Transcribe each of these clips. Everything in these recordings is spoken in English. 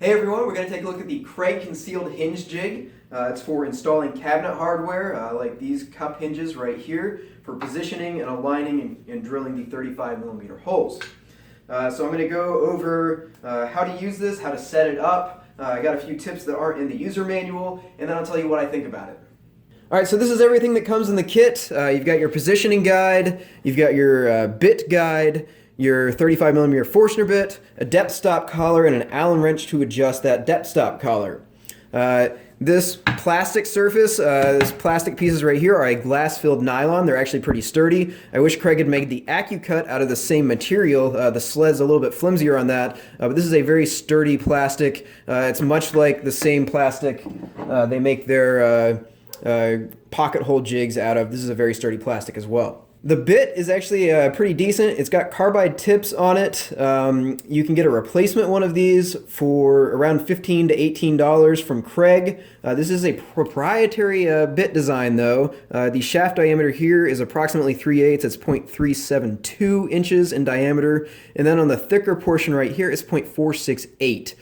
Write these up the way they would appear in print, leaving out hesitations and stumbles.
Hey everyone, we're going to take a look at the Kreg concealed hinge jig. It's for installing cabinet hardware like these cup hinges right here for positioning and aligning and drilling the 35mm holes. So I'm going to go over how to use this, how to set it up. I got a few tips that aren't in the user manual, and then I'll tell you what I think about it. Alright, so this is everything that comes in the kit. You've got your positioning guide, you've got your bit guide, your 35mm Forstner bit, a depth stop collar, and an Allen wrench to adjust that depth stop collar. This plastic surface, these plastic pieces right here are a glass-filled nylon. They're actually pretty sturdy. I wish Kreg had made the AccuCut out of the same material. The sled's a little bit flimsier on that, but this is a very sturdy plastic. It's much like the same plastic they make their pocket hole jigs out of. This is a very sturdy plastic as well. The bit is actually pretty decent. It's got carbide tips on it. You can get a replacement one of these for around $15 to $18 from Kreg. This is a proprietary bit design though. The shaft diameter here is approximately 3/8. It's 0.372 inches in diameter. And then on the thicker portion right here, it's 0.468.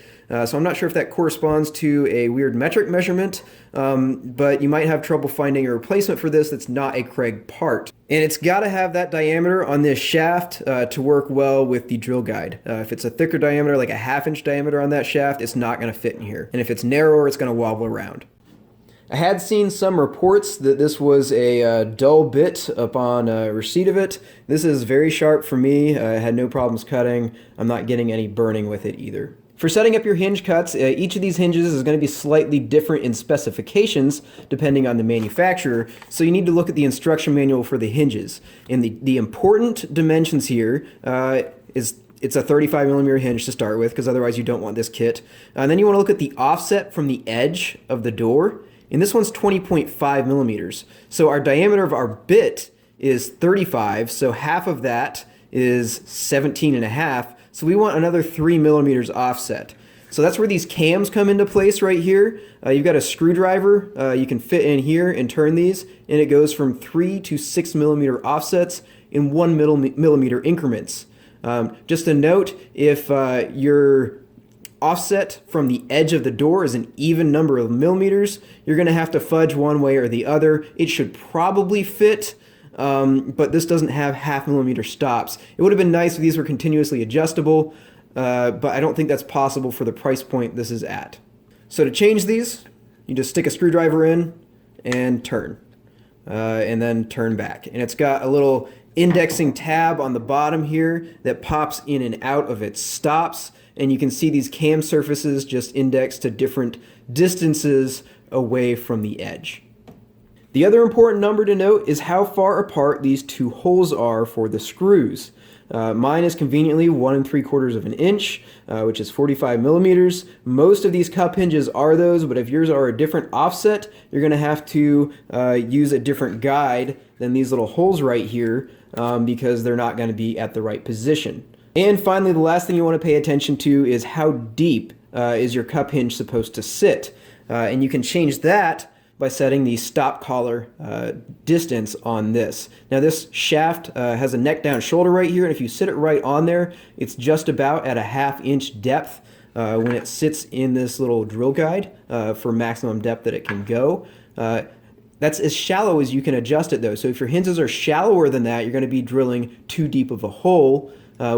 So I'm not sure if that corresponds to a weird metric measurement, but you might have trouble finding a replacement for this that's not a Kreg part. And it's got to have that diameter on this shaft to work well with the drill guide. If it's a thicker diameter, like a 1/2 inch diameter on that shaft, it's not going to fit in here. And if it's narrower, it's going to wobble around. I had seen some reports that this was a dull bit upon receipt of it. This is very sharp for me. I had no problems cutting. I'm not getting any burning with it either. For setting up your hinge cuts, each of these hinges is going to be slightly different in specifications depending on the manufacturer, so you need to look at the instruction manual for the hinges. And the important dimensions here is it's a 35mm hinge to start with, because otherwise you don't want this kit. And then you want to look at the offset from the edge of the door, and this one's 20.5mm. So our diameter of our bit is 35, so half of that is 17.5. So we want another 3mm offset. So that's where these cams come into place right here. You've got a screwdriver you can fit in here and turn these, and it goes from 3 to 6mm offsets in 1mm increments. Just a note, if your offset from the edge of the door is an even number of millimeters, you're going to have to fudge one way or the other. It should probably fit. But this doesn't have 1/2mm stops. It would have been nice if these were continuously adjustable, but I don't think that's possible for the price point this is at. So to change these, you just stick a screwdriver in and turn, and then turn back. And it's got a little indexing tab on the bottom here that pops in and out of its stops, and you can see these cam surfaces just indexed to different distances away from the edge. The other important number to note is how far apart these two holes are for the screws. Mine is conveniently 1 3/4 of an inch, which is 45mm. Most of these cup hinges are those, but if yours are a different offset, you're going to have to use a different guide than these little holes right here, because they're not going to be at the right position. And finally, the last thing you want to pay attention to is how deep is your cup hinge supposed to sit. And you can change that by setting the stop collar distance on this. Now this shaft has a neck down shoulder right here, and if you sit it right on there, it's just about at a 1/2 inch depth when it sits in this little drill guide for maximum depth that it can go. That's as shallow as you can adjust it though. So if your hinges are shallower than that, you're going to be drilling too deep of a hole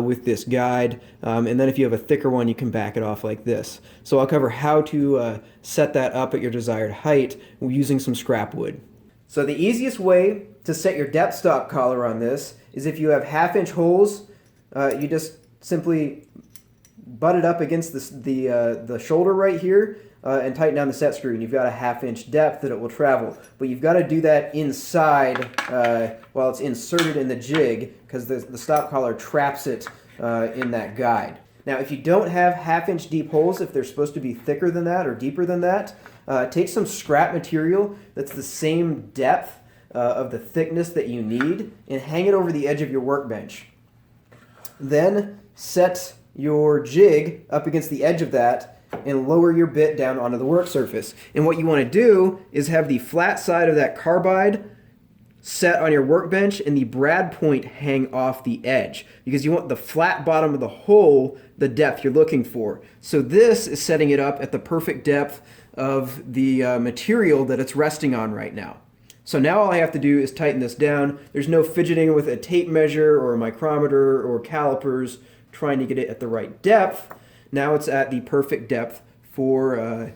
with this guide, and then if you have a thicker one, you can back it off like this. So I'll cover how to set that up at your desired height using some scrap wood. So the easiest way to set your depth stop collar on this is if you have 1/2 inch holes, you just simply butt it up against the shoulder right here and tighten down the set screw, and you've got a 1/2 inch depth that it will travel. But you've got to do that inside while it's inserted in the jig, because the stop collar traps it in that guide. Now if you don't have 1/2 inch deep holes, if they're supposed to be thicker than that or deeper than that, take some scrap material that's the same depth of the thickness that you need and hang it over the edge of your workbench. Then set your jig up against the edge of that and lower your bit down onto the work surface. And what you want to do is have the flat side of that carbide set on your workbench and the brad point hang off the edge, because you want the flat bottom of the hole, the depth you're looking for. So this is setting it up at the perfect depth of the material that it's resting on right now. So now all I have to do is tighten this down. There's no fidgeting with a tape measure or a micrometer or calipers trying to get it at the right depth. Now it's at the perfect depth for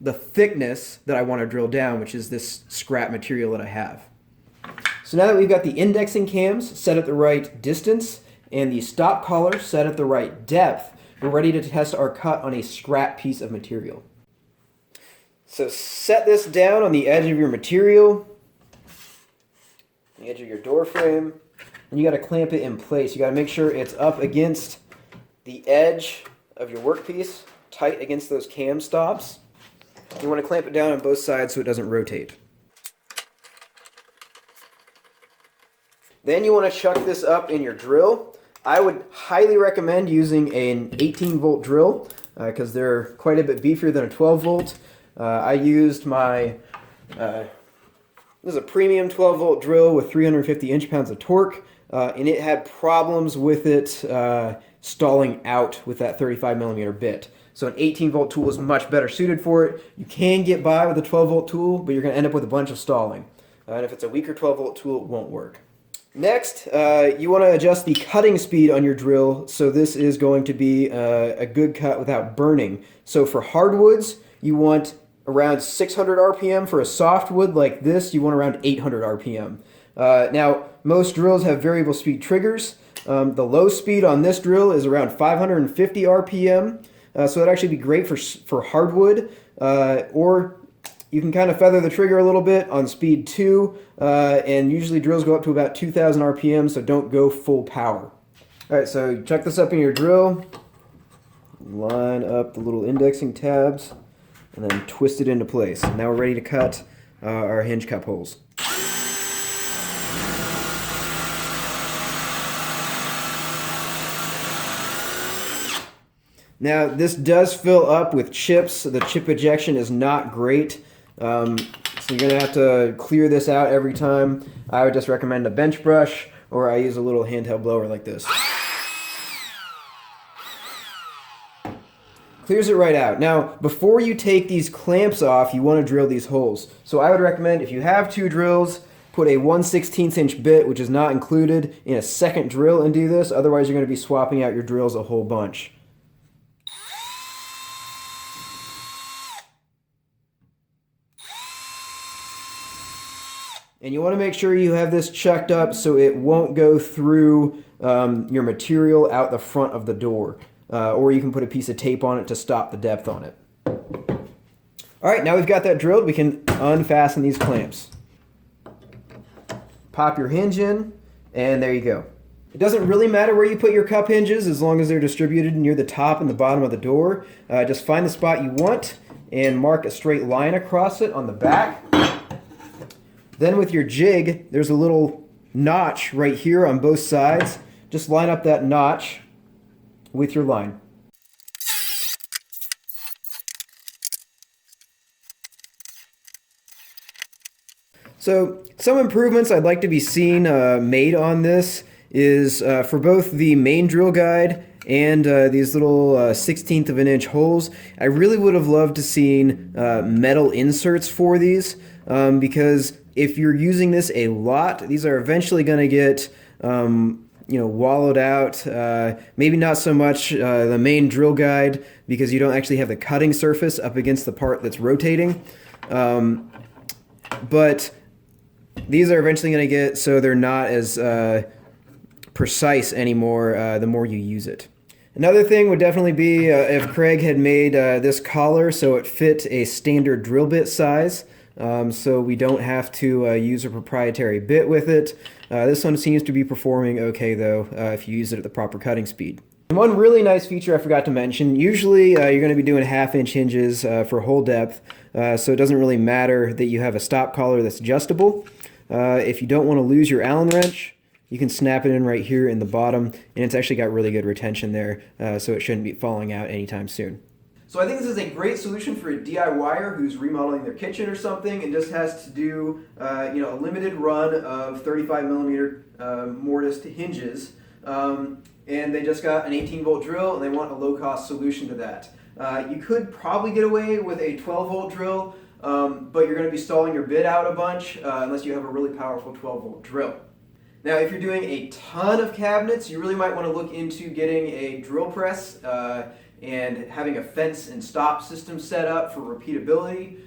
the thickness that I want to drill down, which is this scrap material that I have. So now that we've got the indexing cams set at the right distance and the stop collar set at the right depth, we're ready to test our cut on a scrap piece of material. So set this down on the edge of your material, the edge of your door frame, and you got to clamp it in place. You got to make sure it's up against the edge of your workpiece, tight against those cam stops. You want to clamp it down on both sides so it doesn't rotate. Then you want to chuck this up in your drill. I would highly recommend using an 18-volt drill because they're quite a bit beefier than a 12-volt. I used my, this is a premium 12-volt drill with 350 inch-pounds of torque, and it had problems with it stalling out with that 35mm bit. So an 18-volt tool is much better suited for it. You can get by with a 12-volt tool, but you're going to end up with a bunch of stalling. And if it's a weaker 12-volt tool, it won't work. Next, you want to adjust the cutting speed on your drill, so this is going to be a good cut without burning. So for hardwoods, you want around 600 RPM. For a softwood like this, you want around 800 RPM. Now, most drills have variable speed triggers. The low speed on this drill is around 550 RPM. So that'd actually be great for hardwood, or you can kind of feather the trigger a little bit on speed 2, and usually drills go up to about 2000 RPM, so don't go full power. Alright, so chuck this up in your drill, line up the little indexing tabs, and then twist it into place. Now we're ready to cut our hinge cup holes. Now this does fill up with chips. The chip ejection is not great, so you're going to have to clear this out every time. I would just recommend a bench brush, or I use a little handheld blower like this. Clears it right out. Now, before you take these clamps off, you want to drill these holes. So I would recommend, if you have 2 drills, put a 1/16 inch bit, which is not included, in a second drill and do this. Otherwise, you're going to be swapping out your drills a whole bunch. And you want to make sure you have this chucked up so it won't go through your material out the front of the door. Or you can put a piece of tape on it to stop the depth on it. Alright, now we've got that drilled, we can unfasten these clamps. Pop your hinge in, and there you go. It doesn't really matter where you put your cup hinges as long as they're distributed near the top and the bottom of the door. Just find the spot you want and mark a straight line across it on the back. Then with your jig, there's a little notch right here on both sides. Just line up that notch with your line. So some improvements I'd like to be seen made on this is for both the main drill guide and these little 1/16 of an inch holes. I really would have loved to seen metal inserts for these because if you're using this a lot, these are eventually going to get wallowed out. Maybe not so much the main drill guide because you don't actually have the cutting surface up against the part that's rotating. But these are eventually going to get so they're not as precise anymore the more you use it. Another thing would definitely be if Kreg had made this collar so it fit a standard drill bit size. So we don't have to use a proprietary bit with it. This one seems to be performing okay though if you use it at the proper cutting speed. And one really nice feature I forgot to mention, usually you're going to be doing 1/2 inch hinges for hole depth, so it doesn't really matter that you have a stop collar that's adjustable. If you don't want to lose your Allen wrench, you can snap it in right here in the bottom, and it's actually got really good retention there, so it shouldn't be falling out anytime soon. So I think this is a great solution for a DIYer who's remodeling their kitchen or something and just has to do a limited run of 35 millimeter mortise to hinges. And they just got an 18-volt drill and they want a low-cost solution to that. You could probably get away with a 12-volt drill, but you're going to be stalling your bit out a bunch unless you have a really powerful 12-volt drill. Now, if you're doing a ton of cabinets, you really might want to look into getting a drill press and having a fence and stop system set up for repeatability.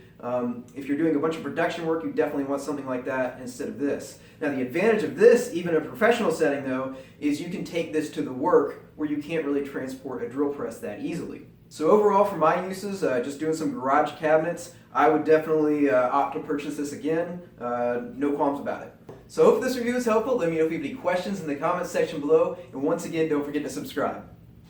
If you're doing a bunch of production work, you definitely want something like that instead of this. Now, the advantage of this, even in a professional setting though, is you can take this to the work where you can't really transport a drill press that easily. So overall, for my uses, just doing some garage cabinets, I would definitely opt to purchase this again. No qualms about it. So I hope this review is helpful. Let me know if you have any questions in the comments section below. And once again, don't forget to subscribe.